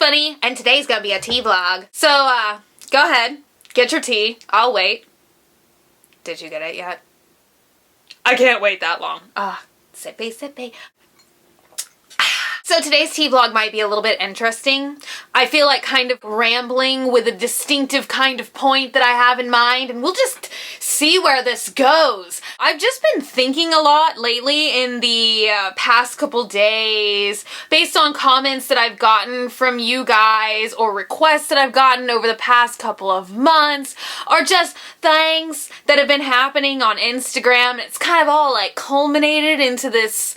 Sunny, and today's gonna be a tea vlog. So, go ahead, get your tea. I'll wait. Did you get it yet? I can't wait that long. Sippy, sippy. So today's tea vlog might be a little bit interesting. I feel like kind of rambling with a distinctive kind of point that I have in mind, and we'll just see where this goes. I've just been thinking a lot lately in the past couple days, based on comments that I've gotten from you guys, or requests that I've gotten over the past couple of months, or just things that have been happening on Instagram. It's kind of all like culminated into this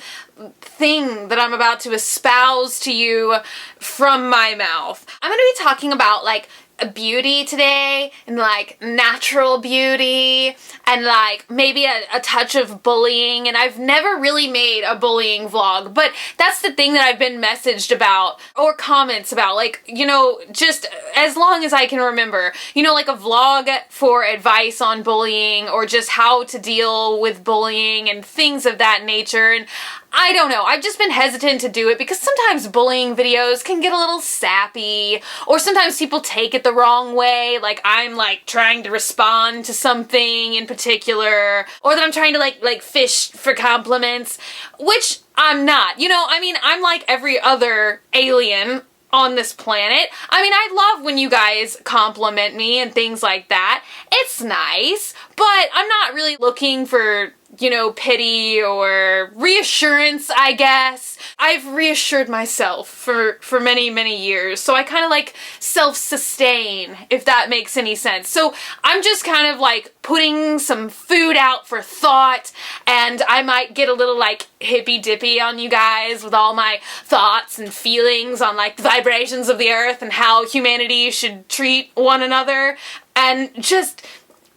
thing that I'm about to espouse to you from my mouth. I'm gonna be talking about like beauty today, and like natural beauty, and like maybe a touch of bullying. And I've never really made a bullying vlog, but that's the thing that I've been messaged about or comments about, like, you know, just as long as I can remember, you know, like a vlog for advice on bullying or just how to deal with bullying and things of that nature. And I don't know, I've just been hesitant to do it because sometimes bullying videos can get a little sappy, or sometimes people take it the wrong way, like I'm like trying to respond to something in particular, or that I'm trying to like fish for compliments, which I'm not. You know, I mean, I'm like every other alien on this planet. I mean, I love when you guys compliment me and things like that. It's nice, but I'm not really looking for, you know, pity or reassurance, I guess. I've reassured myself for many, many years, so I kind of like self-sustain, if that makes any sense. So I'm just kind of like putting some food out for thought, and I might get a little like hippy-dippy on you guys with all my thoughts and feelings on like the vibrations of the earth and how humanity should treat one another, and just,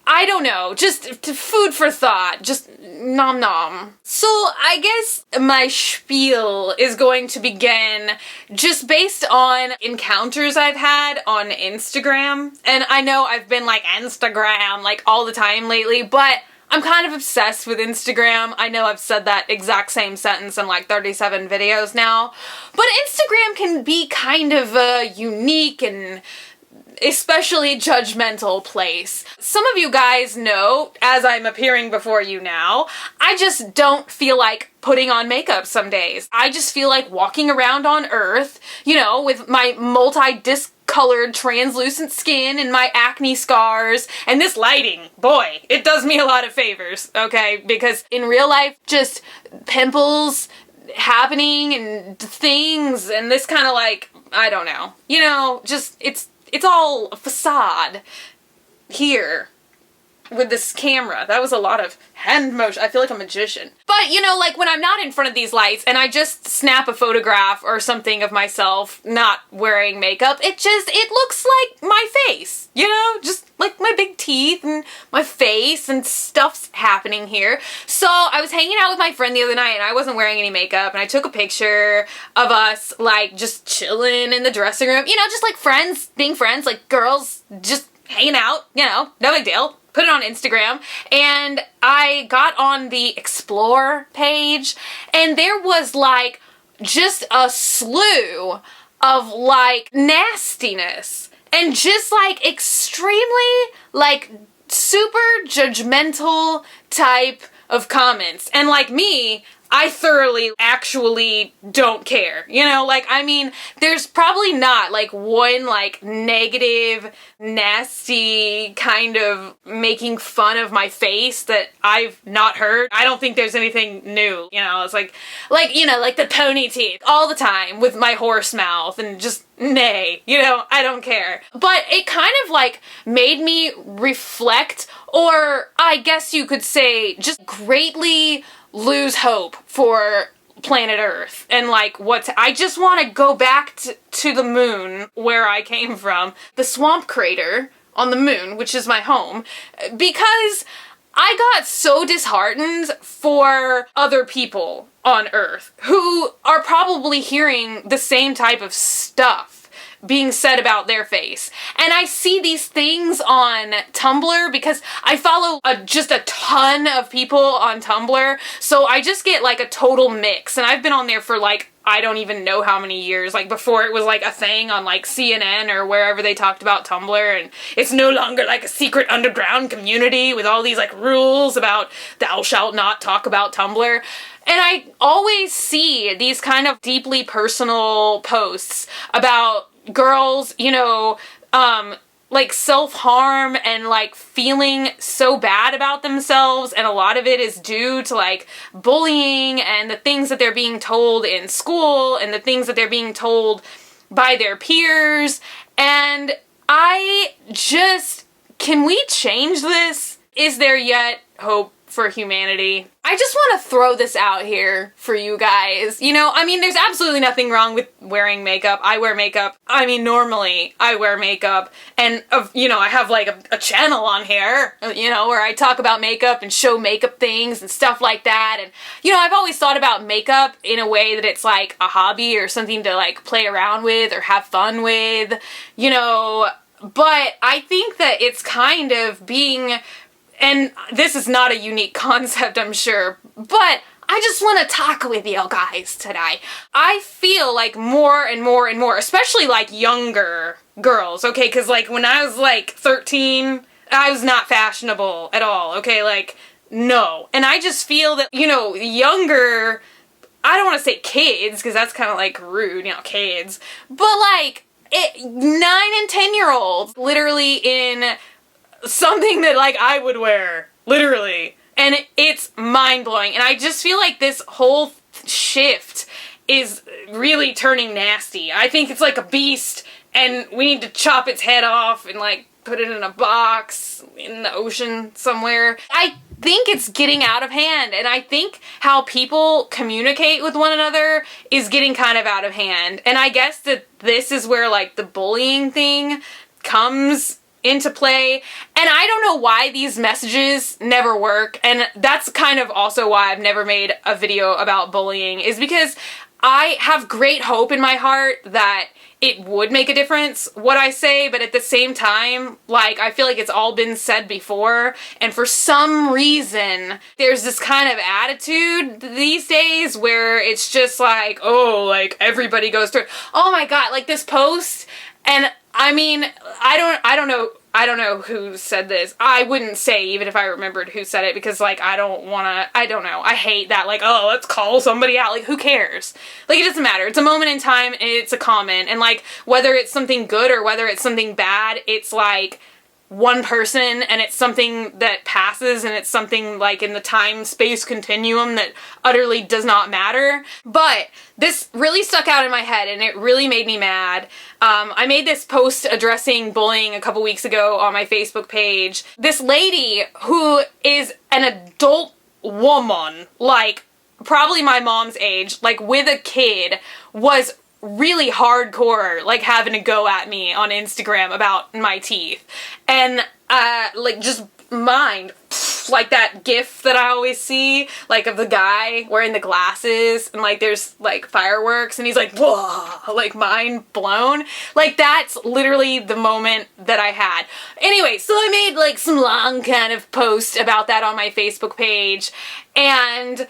I don't know, just food for thought, just nom nom. So I guess my spiel is going to begin just based on encounters I've had on Instagram. And I know I've been like Instagram like all the time lately, but I'm kind of obsessed with Instagram. I know I've said that exact same sentence in like 37 videos now, but Instagram can be kind of a unique and especially judgmental place. Some of you guys know, as I'm appearing before you now, I just don't feel like putting on makeup some days. I just feel like walking around on Earth, you know, with my multi-discolored translucent skin and my acne scars, and this lighting, boy, it does me a lot of favors, okay? Because in real life, just pimples happening and things, and this kind of like, I don't know, you know, just, it's all a facade here with this camera. That was a lot of hand motion. I feel like a magician. But, you know, like when I'm not in front of these lights and I just snap a photograph or something of myself not wearing makeup, it looks like my face, you know? Just like my big teeth and my face and stuff's happening here. So I was hanging out with my friend the other night and I wasn't wearing any makeup, and I took a picture of us like just chilling in the dressing room, you know, just like friends, being friends, like girls just hanging out, you know, no big deal. Put it on Instagram, and I got on the Explore page, and there was like just a slew of like nastiness and just like extremely like super judgmental type of comments. And like me, I thoroughly actually don't care, you know, like, I mean, there's probably not like one like negative, nasty kind of making fun of my face that I've not heard. I don't think there's anything new, you know, it's like, you know, like the pony teeth all the time with my horse mouth and just nay, you know, I don't care. But it kind of like made me reflect, or I guess you could say just greatly lose hope for planet Earth and like I just want to go back to the moon where I came from, the swamp crater on the moon, which is my home, because I got so disheartened for other people on Earth who are probably hearing the same type of stuff being said about their face. And I see these things on Tumblr because I follow just a ton of people on Tumblr, so I just get like a total mix. And I've been on there for like, I don't even know how many years, like before it was like a thing on like CNN or wherever they talked about Tumblr, and it's no longer like a secret underground community with all these like rules about thou shalt not talk about Tumblr. And I always see these kind of deeply personal posts about girls, you know, like self-harm and like feeling so bad about themselves, and a lot of it is due to like bullying and the things that they're being told in school and the things that they're being told by their peers. And I just, can we change this? Is there yet hope for humanity? I just want to throw this out here for you guys. You know, I mean, there's absolutely nothing wrong with wearing makeup. I wear makeup. I mean, normally I wear makeup, and, you know, I have like a channel on here, you know, where I talk about makeup and show makeup things and stuff like that. And, you know, I've always thought about makeup in a way that it's like a hobby or something to like play around with or have fun with, you know, but I think that it's kind of being, and this is not a unique concept, I'm sure, but I just want to talk with you guys today. I feel like more and more and more, especially like younger girls, okay, because like when I was like 13, I was not fashionable at all, okay, like, no. And I just feel that, you know, younger, I don't want to say kids, because that's kind of like rude, you know, kids, but like 9 and 10-year-olds literally in something that like I would wear, literally, and it's mind-blowing. And I just feel like this whole shift is really turning nasty. I think it's like a beast, and we need to chop its head off and like put it in a box in the ocean somewhere. I think it's getting out of hand, and I think how people communicate with one another is getting kind of out of hand. And I guess that this is where like the bullying thing comes into play, and I don't know why these messages never work, and that's kind of also why I've never made a video about bullying, is because I have great hope in my heart that it would make a difference what I say, but at the same time, like, I feel like it's all been said before, and for some reason, there's this kind of attitude these days where it's just like, oh, like, everybody goes through it. Oh my god, like this post, and I mean, I don't know who said this. I wouldn't say even if I remembered who said it, because like I don't know. I hate that, like, oh, let's call somebody out. Like, who cares? Like, it doesn't matter. It's a moment in time, and it's a comment, and like whether it's something good or whether it's something bad, it's like one person, and it's something that passes, and it's something like in the time-space continuum that utterly does not matter. But this really stuck out in my head, and it really made me mad. I made this post addressing bullying a couple weeks ago on my Facebook page. This lady who is an adult woman, like probably my mom's age, like with a kid, was really hardcore, like, having to go at me on Instagram about my teeth. And, like, just mind, like that gif that I always see, like, of the guy wearing the glasses, and, like, there's, like, fireworks, and he's like, whoa, like, mind blown. Like, that's literally the moment that I had. Anyway, so I made, like, some long kind of post about that on my Facebook page, and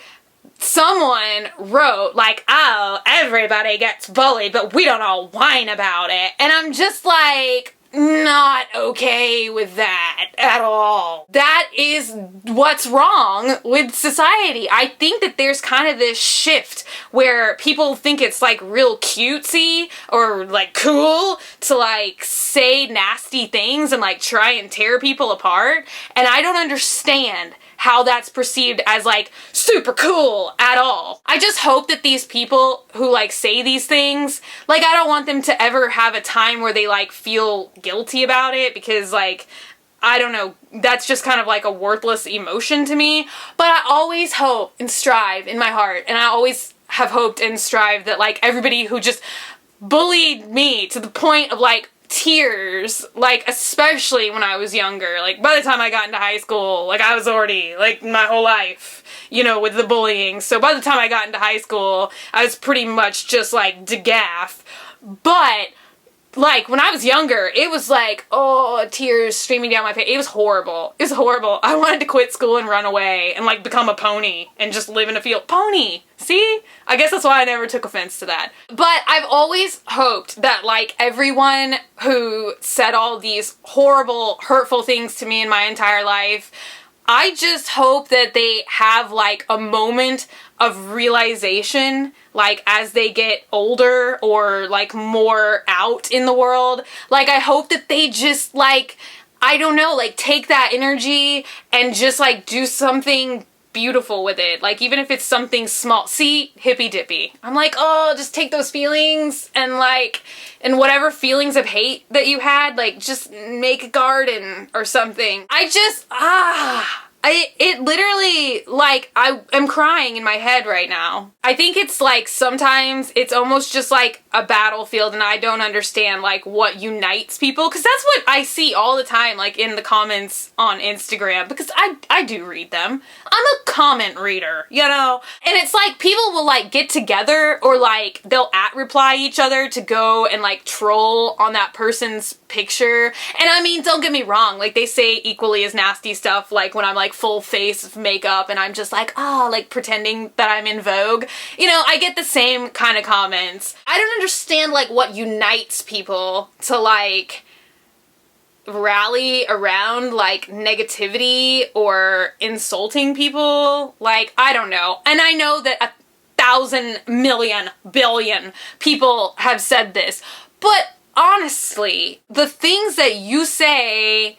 someone wrote, like, oh, everybody gets bullied, but we don't all whine about it. And I'm just like, not okay with that at all. That is what's wrong with society. I think that there's kind of this shift where people think it's like real cutesy or like cool to like say nasty things and like try and tear people apart. And I don't understand how that's perceived as like super cool at all. I just hope that these people who like say these things, like, I don't want them to ever have a time where they like feel guilty about it, because like, I don't know, that's just kind of like a worthless emotion to me. But I always hope and strive in my heart, and I always have hoped and strived that like everybody who just bullied me to the point of like tears, like, especially when I was younger, like, by the time I got into high school, like, I was already, like, my whole life, you know, with the bullying, so by the time I got into high school, I was pretty much just, like, de gaff, but like, when I was younger, it was like, oh, tears streaming down my face. It was horrible. It was horrible. I wanted to quit school and run away and, like, become a pony and just live in a field. Pony! See? I guess that's why I never took offense to that. But I've always hoped that, like, everyone who said all these horrible, hurtful things to me in my entire life, I just hope that they have, like, a moment of realization, like, as they get older or, like, more out in the world. Like, I hope that they just, like, I don't know, like, take that energy and just, like, do something beautiful with it. Like, even if it's something small. See? Hippy dippy. I'm like, oh, just take those feelings and, like, and whatever feelings of hate that you had, like, just make a garden or something. I just, it literally, like, I am crying in my head right now. I think it's, like, sometimes it's almost just, like, a battlefield and I don't understand, like, what unites people. Because that's what I see all the time, like, in the comments on Instagram. Because I do read them. I'm a comment reader, you know? And it's, like, people will, like, get together or, like, they'll @reply each other to go and, like, troll on that person's picture. And I mean, don't get me wrong, like, they say equally as nasty stuff, like, when I'm, like, full face of makeup and I'm just like, oh, like, pretending that I'm in Vogue. You know, I get the same kind of comments. I don't understand, like, what unites people to, like, rally around, like, negativity or insulting people. Like, I don't know. And I know that 1,000 million billion people have said this, but honestly, the things that you say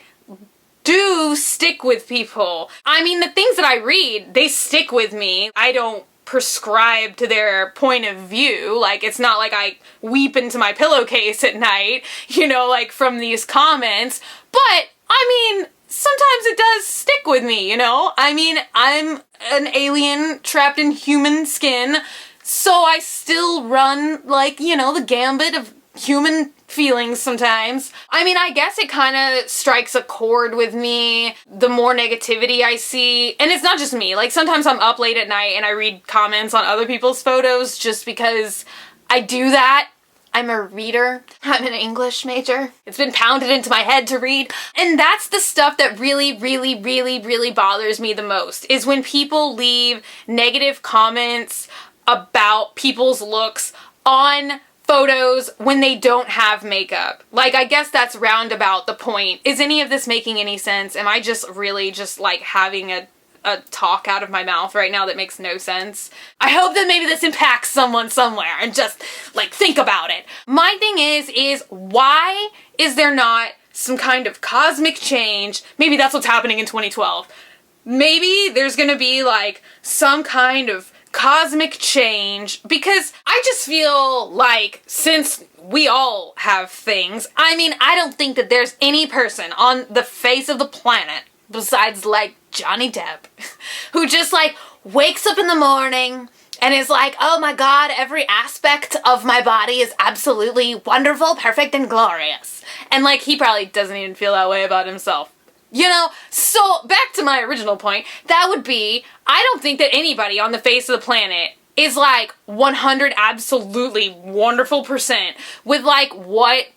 do stick with people. I mean, the things that I read, they stick with me. I don't prescribe to their point of view. Like, it's not like I weep into my pillowcase at night, you know, like, from these comments. But, I mean, sometimes it does stick with me, you know? I mean, I'm an alien trapped in human skin, so I still run, like, you know, the gambit of human feelings sometimes. I mean, I guess it kind of strikes a chord with me the more negativity I see. And it's not just me. Like, sometimes I'm up late at night and I read comments on other people's photos just because I do that. I'm a reader. I'm an English major. It's been pounded into my head to read. And that's the stuff that really, really, really, really bothers me the most, is when people leave negative comments about people's looks on photos when they don't have makeup. Like, I guess that's roundabout the point. Is any of this making any sense? Am I just really just, like, having a talk out of my mouth right now that makes no sense? I hope that maybe this impacts someone somewhere and just, like, think about it. My thing is why is there not some kind of cosmic change? Maybe that's what's happening in 2012. Maybe there's gonna be, like, some kind of cosmic change, because I just feel like, since we all have things, I mean, I don't think that there's any person on the face of the planet besides, like, Johnny Depp who just, like, wakes up in the morning and is like, oh my god, every aspect of my body is absolutely wonderful, perfect, and glorious. And, like, he probably doesn't even feel that way about himself. You know, so back to my original point, that would be, I don't think that anybody on the face of the planet is, like, 100 absolutely wonderful % with, like, what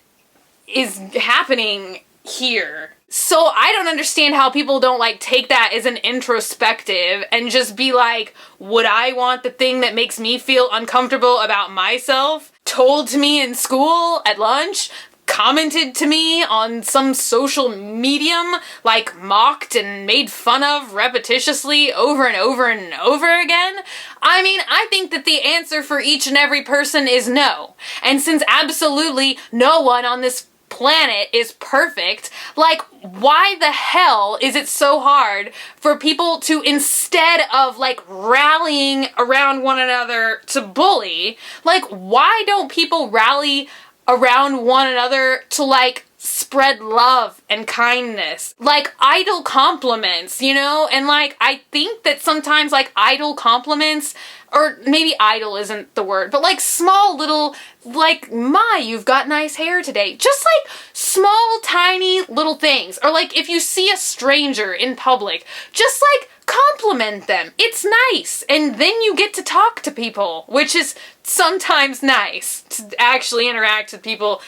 is happening here. So I don't understand how people don't, like, take that as an introspective and just be like, would I want the thing that makes me feel uncomfortable about myself told to me in school at lunch? Commented to me on some social medium, like, mocked and made fun of repetitiously over and over and over again? I mean, I think that the answer for each and every person is no. And since absolutely no one on this planet is perfect, like, why the hell is it so hard for people to, instead of, like, rallying around one another to bully, like, why don't people rally around one another to, like, spread love and kindness? Like, idle compliments, you know? And, like, I think that sometimes, like, idle compliments, or maybe idle isn't the word, but, like, small little, like, my, you've got nice hair today. Just, like, small, tiny little things. Or, like, if you see a stranger in public, just, like, compliment them. It's nice. And then you get to talk to people, which is sometimes nice, to actually interact with people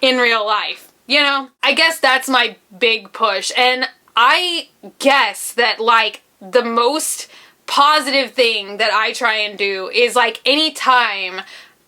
in real life. You know, I guess that's my big push. And I guess that, like, the most positive thing that I try and do is, like, anytime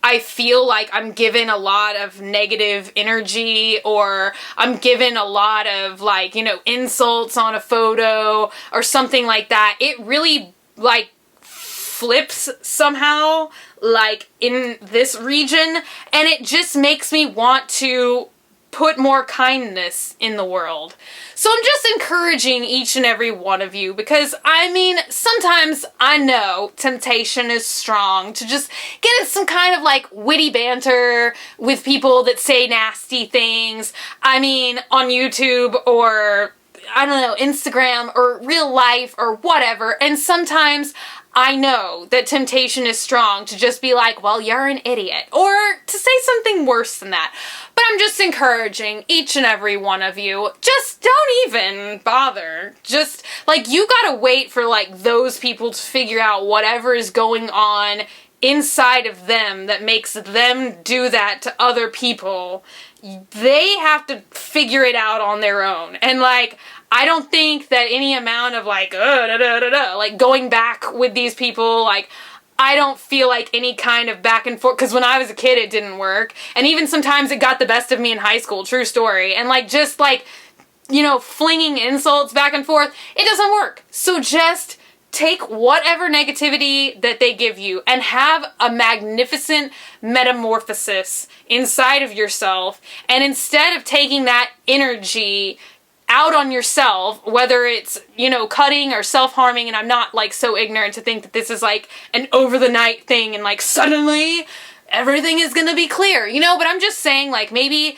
I feel like I'm given a lot of negative energy, or I'm given a lot of, like, you know, insults on a photo or something like that, it really, like, flips somehow, like, in this region, and it just makes me want to put more kindness in the world. So I'm just encouraging each and every one of you, because, I mean, sometimes I know temptation is strong to just get in some kind of, like, witty banter with people that say nasty things. I mean, on YouTube, or, I don't know, Instagram, or real life, or whatever, and sometimes I know that temptation is strong to just be like, well, you're an idiot, or to say something worse than that. But I'm just encouraging each and every one of you, just don't even bother. Just, like, you gotta wait for, like, those people to figure out whatever is going on inside of them that makes them do that to other people. They have to figure it out on their own. And, like, I don't think that any amount of, like, like, going back with these people, like, I don't feel like any kind of back and forth, because when I was a kid, it didn't work. And even sometimes it got the best of me in high school, true story. And, like, just, like, you know, flinging insults back and forth, it doesn't work. So just take whatever negativity that they give you and have a magnificent metamorphosis inside of yourself. And instead of taking that energy out on yourself, whether it's, you know, cutting or self-harming, and I'm not, like, so ignorant to think that this is, like, an over-the-night thing and, like, suddenly everything is gonna be clear, you know, but I'm just saying, like, maybe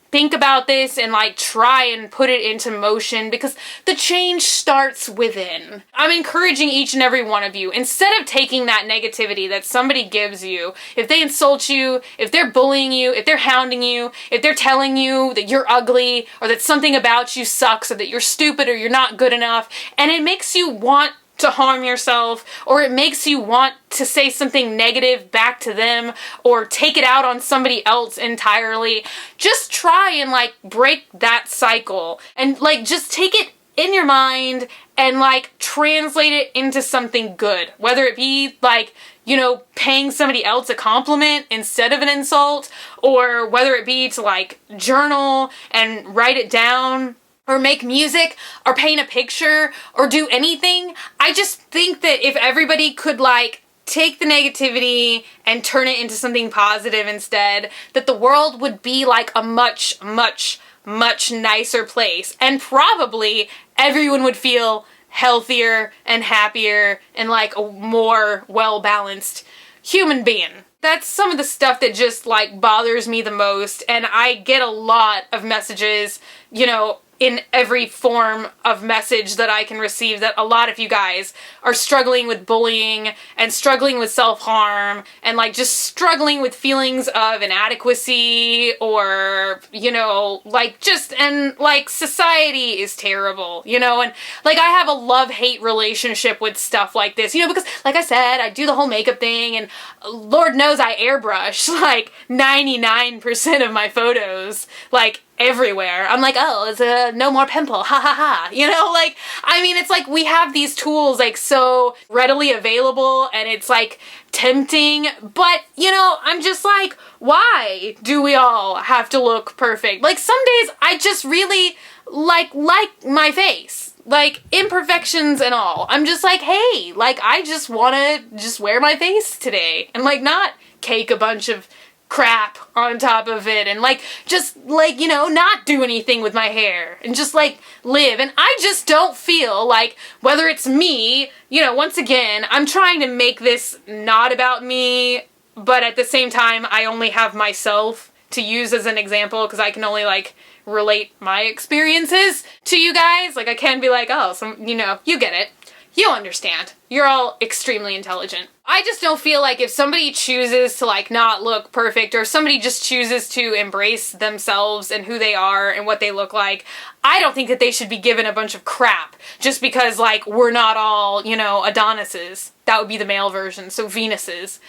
think about this and, like, try and put it into motion, because the change starts within. I'm encouraging each and every one of you, instead of taking that negativity that somebody gives you, if they insult you, if they're bullying you, if they're hounding you, if they're telling you that you're ugly, or that something about you sucks, or that you're stupid, or you're not good enough, and it makes you want to harm yourself, or it makes you want to say something negative back to them, or take it out on somebody else entirely, just try and, like, break that cycle, and, like, just take it in your mind and, like, translate it into something good, whether it be, like, you know, paying somebody else a compliment instead of an insult, or whether it be to, like, journal and write it down, or make music, or paint a picture, or do anything. I just think that if everybody could, like, take the negativity and turn it into something positive instead, that the world would be, like, a much, much, much nicer place. And probably everyone would feel healthier and happier and, like, a more well-balanced human being. That's some of the stuff that just, like, bothers me the most. And I get a lot of messages, you know, in every form of message that I can receive, that a lot of you guys are struggling with bullying and struggling with self-harm and, like, just struggling with feelings of inadequacy, or, you know, like, just, and, like, society is terrible, you know, and, like, I have a love-hate relationship with stuff like this, you know, because, like I said, I do the whole makeup thing, and Lord knows I airbrush, like, 99% of my photos, like, everywhere. I'm like, oh, it's a no more pimple, ha ha ha. You know, like, I mean, it's like we have these tools, like, so readily available, and it's, like, tempting, but, you know, I'm just like, why do we all have to look perfect? Like, some days I just really like my face. Like, imperfections and all. I'm just like, hey, like, I just wanna just wear my face today, and, like, not cake a bunch of crap on top of it, and, like, just, like, you know, not do anything with my hair, and just, like, live. And I just don't feel like, whether it's me, you know, once again, I'm trying to make this not about me, but at the same time, I only have myself to use as an example, because I can only, like, relate my experiences to you guys. Like, I can be like, oh, some, you know, you get it. You understand. You're all extremely intelligent. I just don't feel like if somebody chooses to, like, not look perfect, or somebody just chooses to embrace themselves and who they are and what they look like, I don't think that they should be given a bunch of crap just because, like, we're not all, you know, Adonises. That would be the male version, so Venuses.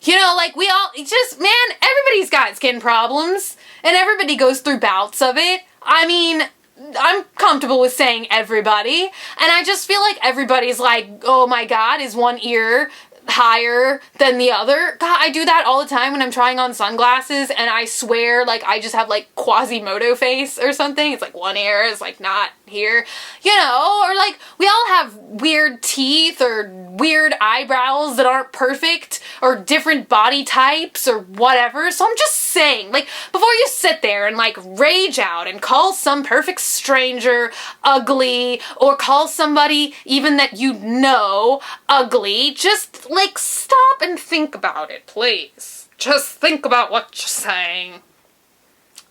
You know, like, we all, just, man, everybody's got skin problems, and everybody goes through bouts of it. I mean, I'm comfortable with saying everybody, and I just feel like everybody's like, oh my god, is one ear higher than the other? God, I do that all the time when I'm trying on sunglasses, and I swear, like, I just have, like, Quasimodo face or something. It's like one ear is, like, not here, you know, or, like, we all have weird teeth or weird eyebrows that aren't perfect, or different body types or whatever. So I'm just saying, like, before you sit there and, like, rage out and call some perfect stranger ugly, or call somebody even that you know ugly, just, like, stop and think about it, please. Just think about what you're saying.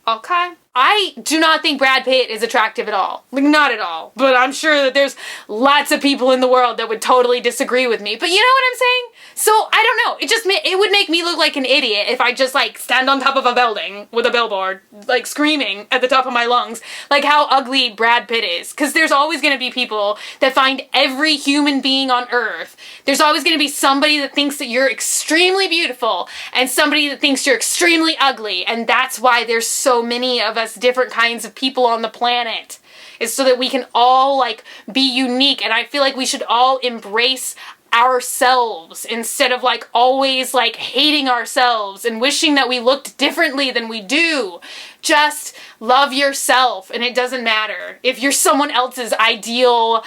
Okay? I do not think Brad Pitt is attractive at all. Like, not at all. But I'm sure that there's lots of people in the world that would totally disagree with me. But you know what I'm saying? So, I don't know. It would make me look like an idiot if I just, like, stand on top of a building with a billboard, like, screaming at the top of my lungs, like how ugly Brad Pitt is. Because there's always going to be people that find every human being on Earth. There's always going to be somebody that thinks that you're extremely beautiful, and somebody that thinks you're extremely ugly. And that's why there's so many of us different kinds of people on the planet, is so that we can all, like, be unique. And I feel like we should all embrace ourselves instead of, like, always, like, hating ourselves and wishing that we looked differently than we do. Just love yourself, and it doesn't matter if you're someone else's ideal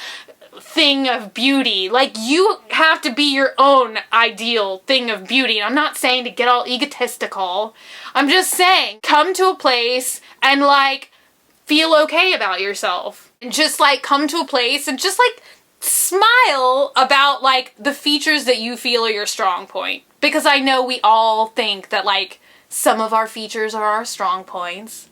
thing of beauty. Like, you have to be your own ideal thing of beauty. And I'm not saying to get all egotistical. I'm just saying, come to a place and, like, feel okay about yourself. And just, like, come to a place and just, like, smile about, like, the features that you feel are your strong point. Because I know we all think that, like, some of our features are our strong points.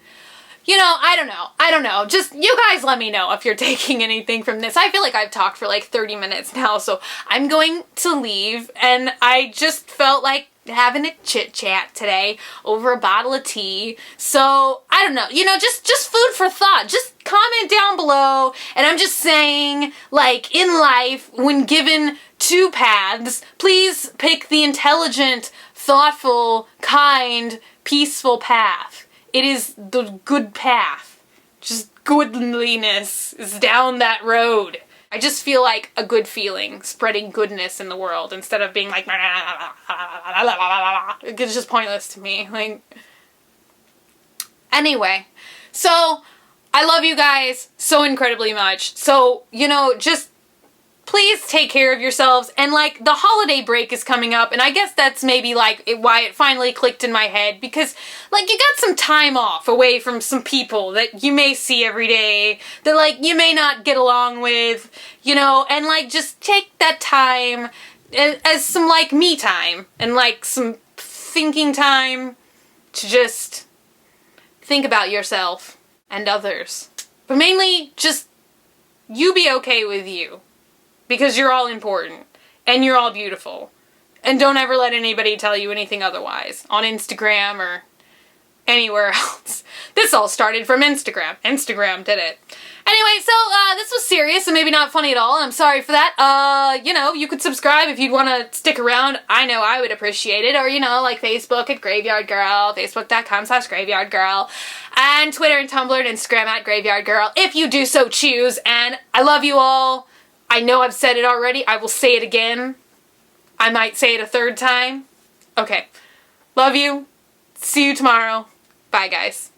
You know, I don't know. Just, you guys let me know if you're taking anything from this. I feel like I've talked for like 30 minutes now, so I'm going to leave, and I just felt like having a chit chat today over a bottle of tea. So, I don't know, you know, just food for thought. Just comment down below, and I'm just saying, like, in life, when given two paths, please pick the intelligent, thoughtful, kind, peaceful path. It is the good path. Just goodliness is down that road. I just feel like a good feeling, spreading goodness in the world instead of being like, it's just pointless to me. Like, anyway, so I love you guys so incredibly much. So, you know, just please take care of yourselves. And, like, the holiday break is coming up, and I guess that's maybe, like, why it finally clicked in my head, because, like, you got some time off away from some people that you may see every day, that, like, you may not get along with, you know, and, like, just take that time as some, like, me time, and, like, some thinking time to just think about yourself and others. But mainly, just, you be okay with you. Because you're all important, and you're all beautiful. And don't ever let anybody tell you anything otherwise, on Instagram or anywhere else. This all started from Instagram. Instagram did it. Anyway, so, this was serious and maybe not funny at all, and I'm sorry for that. You know, you could subscribe if you'd want to stick around. I know I would appreciate it. Or, you know, like Facebook at Graveyard Girl, facebook.com/Graveyard Girl, and Twitter and Tumblr and Instagram at Graveyard Girl, if you do so choose. And I love you all. I know I've said it already. I will say it again. I might say it a third time. Okay. Love you. See you tomorrow. Bye, guys.